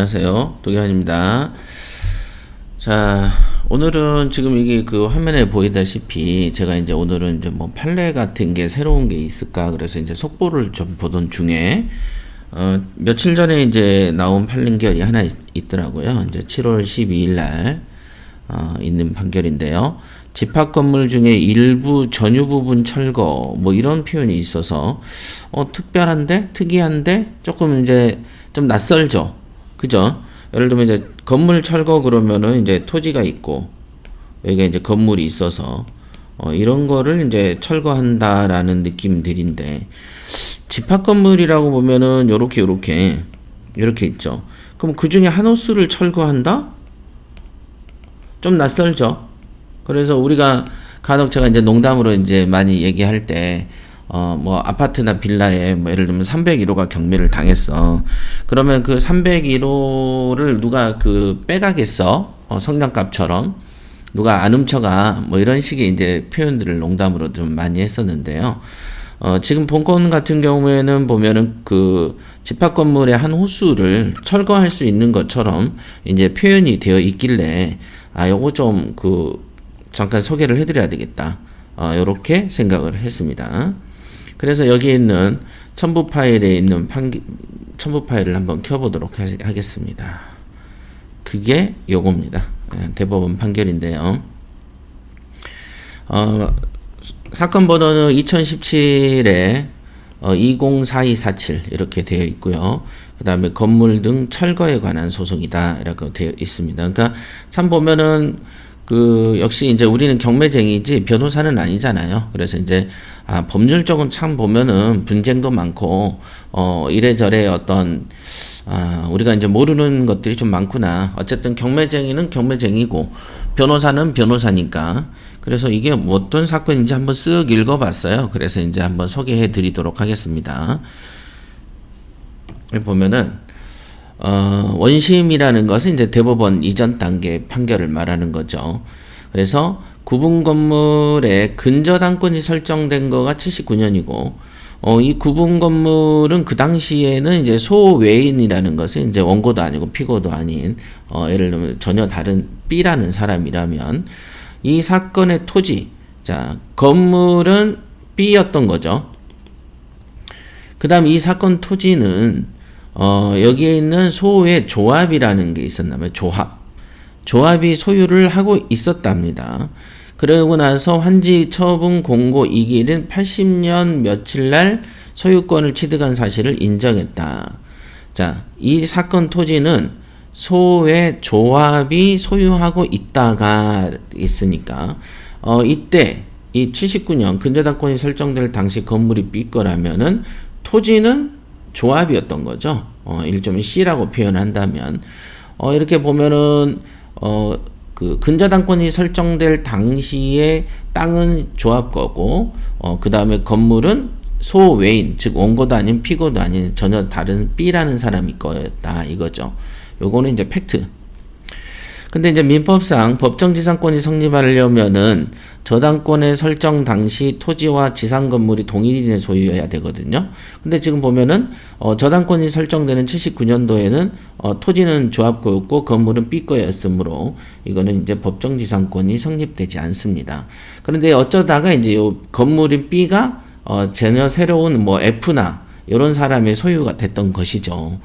안녕하세요. 도겸입니다. 자, 오늘은 지금 이게 그 화면에 보이다시피 제가 이제 오늘은 이제 뭐 판례 같은 게 새로운 게 있을까 그래서 이제 속보를 좀 보던 중에 며칠 전에 이제 나온 판결이 하나 있더라고요. 이제 7월 12일 날 있는 판결인데요. 집합 건물 중에 일부 전유 부분 철거 뭐 이런 표현이 있어서 특별한데 특이한데 조금 이제 좀 낯설죠. 그죠? 예를 들면 이제 건물 철거 그러면은 이제 토지가 있고 여기가 이제 건물이 있어서 이런 거를 이제 철거한다라는 느낌들인데 집합 건물이라고 보면은 요렇게 있죠. 그럼 그 중에 한 호수를 철거한다? 좀 낯설죠. 그래서 우리가 간혹 제가 이제 농담으로 이제 많이 얘기할 때 뭐 아파트나 빌라에 뭐 예를 들면 301호가 경매를 당했어. 그러면 그 301호를 누가 그 빼가겠어? 성장값처럼 누가 안 훔쳐가? 뭐 이런 식의 이제 표현들을 농담으로 좀 많이 했었는데요. 지금 본건 같은 경우에는 보면은 그 집합 건물의 한 호수를 철거할 수 있는 것처럼 이제 표현이 되어 있길래 요거 좀 잠깐 소개를 해드려야 되겠다. 요렇게 생각을 했습니다. 그래서 여기 있는 첨부 파일에 있는 첨부 파일을 한번 켜보도록 하겠습니다. 그게 요겁니다. 대법원 판결인데요. 사건 번호는 2017에 204247 이렇게 되어 있고요. 그 다음에 건물 등 철거에 관한 소송이다 라고 되어 있습니다. 그러니까 참 보면은 역시 이제 우리는 경매쟁이지 변호사는 아니잖아요. 그래서 이제 법률적은 참 보면은 분쟁도 많고 이래저래 우리가 이제 모르는 것들이 좀 많구나. 어쨌든 경매쟁이는 경매쟁이고 변호사는 변호사니까. 그래서 이게 어떤 사건인지 한번 쓱 읽어봤어요. 그래서 이제 한번 소개해 드리도록 하겠습니다. 여기 보면은 원심이라는 것은 이제 대법원 이전 단계 판결을 말하는 거죠. 그래서 구분 건물의 근저당권이 설정된 거가 79년이고, 이 구분 건물은 그 당시에는 이제 소외인이라는 것은 이제 원고도 아니고 피고도 아닌, 예를 들면 전혀 다른 B라는 사람이라면, 이 사건의 토지, 건물은 B였던 거죠. 그 다음 이 사건 토지는 여기에 있는 소의 조합이라는 게 있었나봐요. 조합이 소유를 하고 있었답니다. 그러고 나서 환지 처분 공고 이기일인 80년 며칠 날 소유권을 취득한 사실을 인정했다. 이 사건 토지는 소의 조합이 소유하고 있다가 있으니까 이때 이 79년 근저당권이 설정될 당시 건물이 B 거라면은 토지는 조합이었던 거죠. 일종의 C라고 표현한다면 이렇게 보면은 그 근저당권이 설정될 당시에 땅은 조합 거고 그 다음에 건물은 소외인 즉 원고도 아닌 피고도 아닌 전혀 다른 B라는 사람이 거였다 이거죠. 요거는 이제 팩트. 근데 이제 민법상 법정지상권이 성립하려면은 저당권의 설정 당시 토지와 지상 건물이 동일인의 소유여야 되거든요. 근데 지금 보면은 저당권이 설정되는 79년도에는 토지는 조합거였고 건물은 B 거였으므로 이거는 이제 법정지상권이 성립되지 않습니다. 그런데 어쩌다가 이제 요 건물인 B가 전혀 새로운 뭐 F나 이런 사람의 소유가 됐던 것이죠.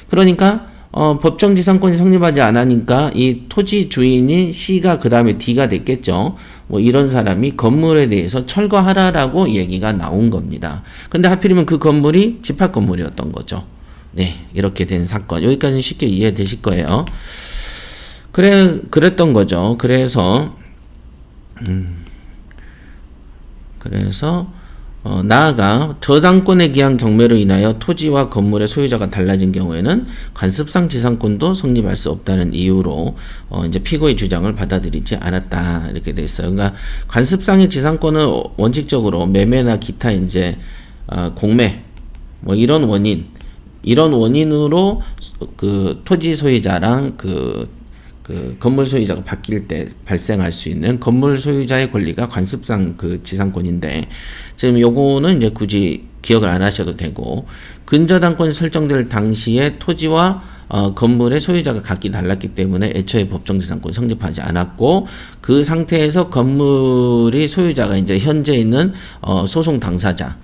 그러니까 법정지상권이 성립하지 않으니까 이 토지 주인인 C가 그 다음에 D가 됐겠죠. 뭐 이런 사람이 건물에 대해서 철거하라라고 얘기가 나온 겁니다. 근데 하필이면 그 건물이 집합 건물이었던 거죠. 네, 이렇게 된 사건. 여기까지는 쉽게 이해되실 거예요. 그랬던 거죠. 그래서 나아가 저당권에 기한 경매로 인하여 토지와 건물의 소유자가 달라진 경우에는 관습상 지상권도 성립할 수 없다는 이유로 이제 피고의 주장을 받아들이지 않았다 이렇게 돼 있어요. 그러니까 관습상의 지상권은 원칙적으로 매매나 기타 이제 공매 뭐 이런 원인으로 그 토지 소유자랑 그 건물 소유자가 바뀔 때 발생할 수 있는 건물 소유자의 권리가 관습상 그 지상권인데 지금 요거는 이제 굳이 기억을 안 하셔도 되고 근저당권이 설정될 당시에 토지와 건물의 소유자가 각기 달랐기 때문에 애초에 법정지상권이 성립하지 않았고, 그 상태에서 건물이 소유자가 이제 현재 있는 소송 당사자가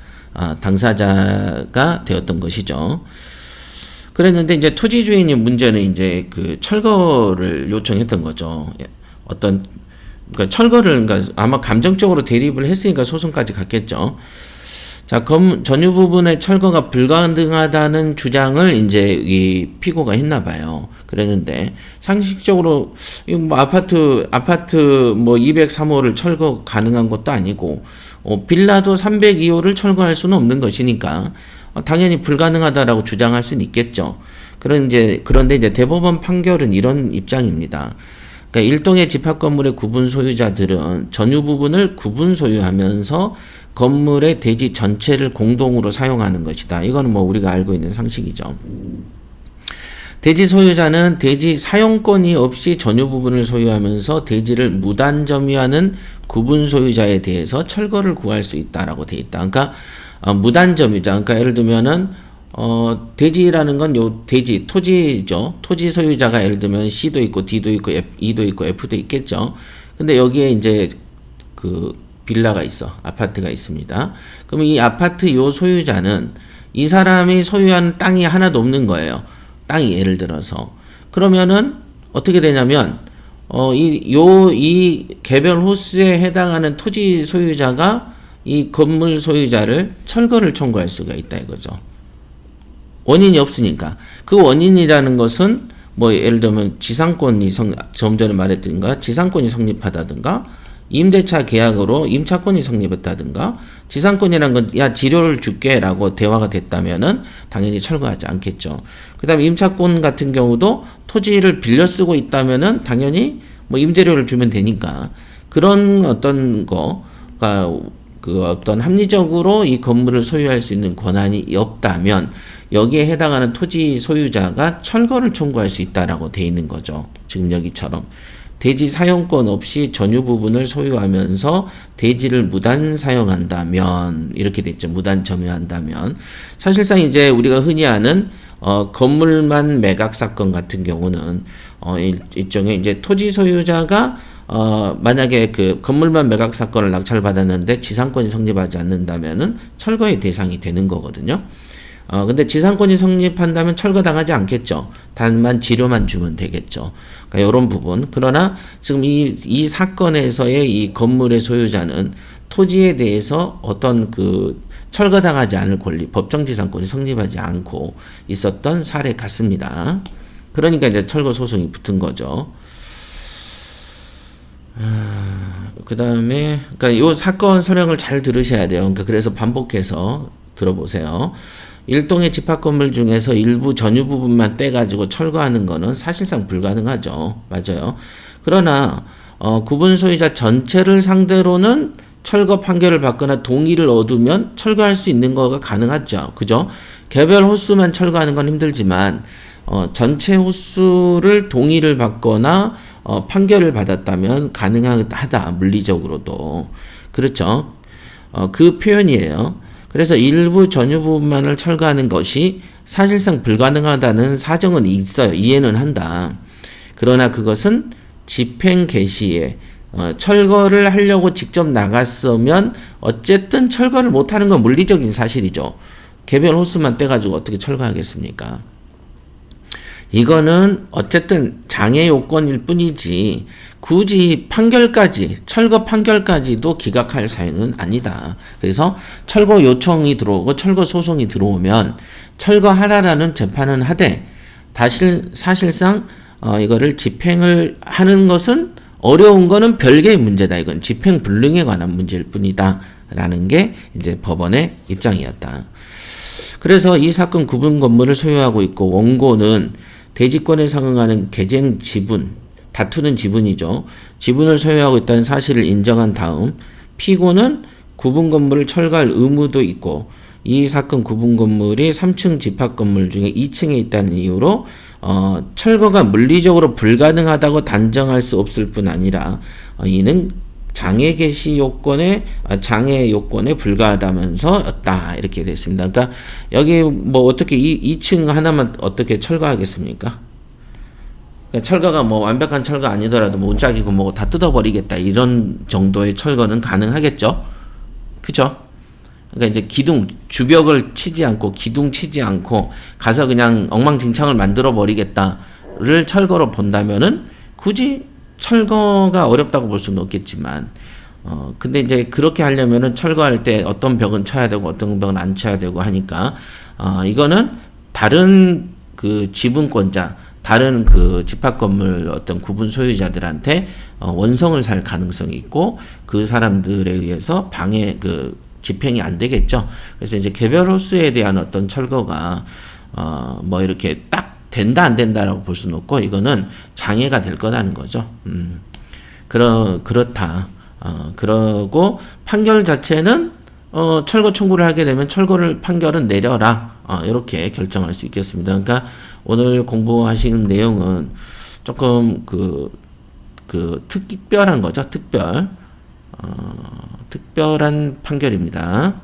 되었던 것이죠. 그랬는데 이제 토지 주인이 문제는 이제 그 철거를 요청했던 거죠. 그러니까 철거를, 그러니까 아마 감정적으로 대립을 했으니까 소송까지 갔겠죠. 자, 전유 부분의 철거가 불가능하다는 주장을 이제 이 피고가 했나 봐요. 그랬는데 상식적으로 뭐 아파트 뭐 203호를 철거 가능한 것도 아니고, 빌라도 302호를 철거할 수는 없는 것이니까 당연히 불가능하다라고 주장할 수는 있겠죠. 그런데 이제 대법원 판결은 이런 입장입니다. 그러니까 일동의 집합 건물의 구분 소유자들은 전유 부분을 구분 소유하면서 건물의 대지 전체를 공동으로 사용하는 것이다. 이거는 뭐 우리가 알고 있는 상식이죠. 대지 소유자는 대지 사용권이 없이 전유 부분을 소유하면서 대지를 무단 점유하는 구분 소유자에 대해서 철거를 구할 수 있다라고 돼 있다. 그러니까 무단 점유자. 그러니까 예를 들면은 대지라는 건 요 대지 토지죠. 토지 소유자가 예를 들면 C도 있고 D도 있고 E도 있고 F도 있겠죠. 근데 여기에 이제 그 빌라가 있어. 아파트가 있습니다. 그럼 이 아파트 요 소유자는 이 사람이 소유한 땅이 하나도 없는 거예요. 땅이 예를 들어서. 그러면은 어떻게 되냐면 이 개별 호수에 해당하는 토지 소유자가 이 건물 소유자를 철거를 청구할 수가 있다 이거죠. 원인이 없으니까. 그 원인이라는 것은 뭐 예를 들면 좀 전에 말했던가 지상권이 성립하다든가 임대차 계약으로 임차권이 성립했다든가 지상권이란 건 야 지료를 줄게 라고 대화가 됐다면은 당연히 철거하지 않겠죠. 그 다음에 임차권 같은 경우도 토지를 빌려 쓰고 있다면은 당연히 뭐 임대료를 주면 되니까 그런 어떤 거가 그 어떤 합리적으로 이 건물을 소유할 수 있는 권한이 없다면 여기에 해당하는 토지 소유자가 철거를 청구할 수 있다라고 돼 있는 거죠. 지금 여기처럼. 대지 사용권 없이 전유 부분을 소유하면서 대지를 무단 사용한다면 이렇게 됐죠. 무단 점유한다면 사실상 이제 우리가 흔히 아는 건물만 매각 사건 같은 경우는 일종의 이제 토지 소유자가 만약에 그 건물만 매각 사건을 낙찰받았는데 지상권이 성립하지 않는다면은 철거의 대상이 되는 거거든요. 근데 지상권이 성립한다면 철거당하지 않겠죠. 단만 지료만 주면 되겠죠. 그러니까 이런 부분. 그러나 지금 이 사건에서의 이 건물의 소유자는 토지에 대해서 어떤 그 철거당하지 않을 권리, 법정지상권이 성립하지 않고 있었던 사례 같습니다. 그러니까 이제 철거 소송이 붙은 거죠. 그 다음에, 그러니까 요 사건 설명을 잘 들으셔야 돼요. 그러니까 그래서 반복해서 들어보세요. 일동의 집합 건물 중에서 일부 전유 부분만 떼가지고 철거하는 거는 사실상 불가능하죠. 맞아요. 그러나 구분 소유자 전체를 상대로는 철거 판결을 받거나 동의를 얻으면 철거할 수 있는 거가 가능하죠. 그죠? 개별 호수만 철거하는 건 힘들지만 전체 호수를 동의를 받거나 판결을 받았다면 가능하다. 물리적으로도. 그렇죠? 그 표현이에요. 그래서 일부 전유 부분만을 철거하는 것이 사실상 불가능하다는 사정은 있어요. 이해는 한다. 그러나 그것은 집행 개시에 철거를 하려고 직접 나갔으면 어쨌든 철거를 못하는 건 물리적인 사실이죠. 개별 호수만 떼가지고 어떻게 철거하겠습니까? 이거는 어쨌든 장애 요건일 뿐이지 굳이 철거 판결까지도 기각할 사유는 아니다. 그래서 철거 요청이 들어오고 철거 소송이 들어오면 철거하라라는 재판은 하되 사실상 이거를 집행을 하는 것은 어려운 거는 별개의 문제다. 이건 집행 불능에 관한 문제일 뿐이다. 라는 게 이제 법원의 입장이었다. 그래서 이 사건 구분 건물을 소유하고 있고 원고는 대지권에 상응하는 계쟁 지분, 다투는 지분이죠. 지분을 소유하고 있다는 사실을 인정한 다음 피고는 구분 건물을 철거할 의무도 있고 이 사건 구분 건물이 3층 집합 건물 중에 2층에 있다는 이유로 철거가 물리적으로 불가능하다고 단정할 수 없을 뿐 아니라 이는 장애 요건에 불과하다면서였다 이렇게 됐습니다. 그러니까 여기 뭐 어떻게 2층 하나만 어떻게 철거하겠습니까? 그러니까 철거가 뭐 완벽한 철거 아니더라도 뭐 문짝이고 뭐 다 뜯어버리겠다 이런 정도의 철거는 가능하겠죠. 그죠? 그러니까 이제 기둥 주벽을 치지 않고 기둥 치지 않고 가서 그냥 엉망진창을 만들어 버리겠다를 철거로 본다면은 굳이 철거가 어렵다고 볼 수는 없겠지만 근데 이제 그렇게 하려면은 철거할 때 어떤 벽은 쳐야 되고 어떤 벽은 안 쳐야 되고 하니까 이거는 다른 그 지분권자 다른 그 집합 건물 어떤 구분 소유자들한테 원성을 살 가능성이 있고 그 사람들에 의해서 집행이 안 되겠죠. 그래서 이제 개별 호수에 대한 어떤 철거가 뭐 이렇게 딱 된다 안 된다라고 볼 수는 없고 이거는 장애가 될 거라는 거죠. 그렇다. 그러고 판결 자체는 철거 청구를 하게 되면 판결은 내려라. 이렇게 결정할 수 있겠습니다. 그러니까 오늘 공부하시는 내용은 조금 특별한 거죠. 특별한 판결입니다.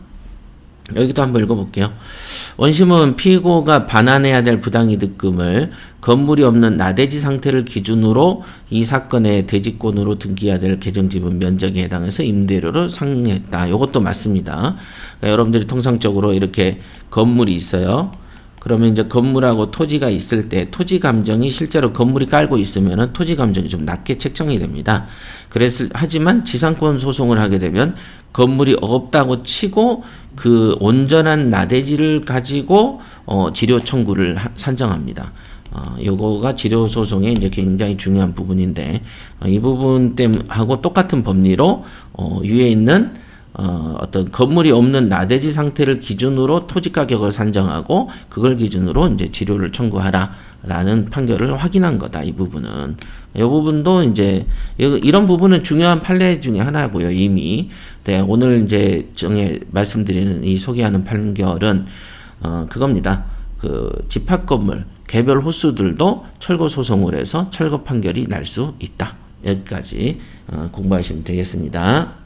여기도 한번 읽어볼게요. 원심은 피고가 반환해야 될 부당이득금을 건물이 없는 나대지 상태를 기준으로 이 사건의 대지권으로 등기해야 될 계정지분 면적에 해당해서 임대료를 상했다. 이것도 맞습니다. 그러니까 여러분들이 통상적으로 이렇게 건물이 있어요. 그러면 이제 건물하고 토지가 있을 때 토지 감정이 실제로 건물이 깔고 있으면은 토지 감정이 좀 낮게 책정이 됩니다. 하지만 지상권 소송을 하게 되면 건물이 없다고 치고 그 온전한 나대지를 가지고 지료 청구를 산정합니다. 요거가 지료 소송의 이제 굉장히 중요한 부분인데 이 부분 하고 똑같은 법리로 위에 있는 어떤 건물이 없는 나대지 상태를 기준으로 토지 가격을 산정하고 그걸 기준으로 이제 지료를 청구하라라는 판결을 확인한 거다. 이 부분은 이 부분도 이제 이런 부분은 중요한 판례 중에 하나고요. 이미 네, 오늘 이제 말씀드리는 이 소개하는 판결은 그겁니다. 그 집합 건물 개별 호수들도 철거 소송을 해서 철거 판결이 날 수 있다. 여기까지 공부하시면 되겠습니다.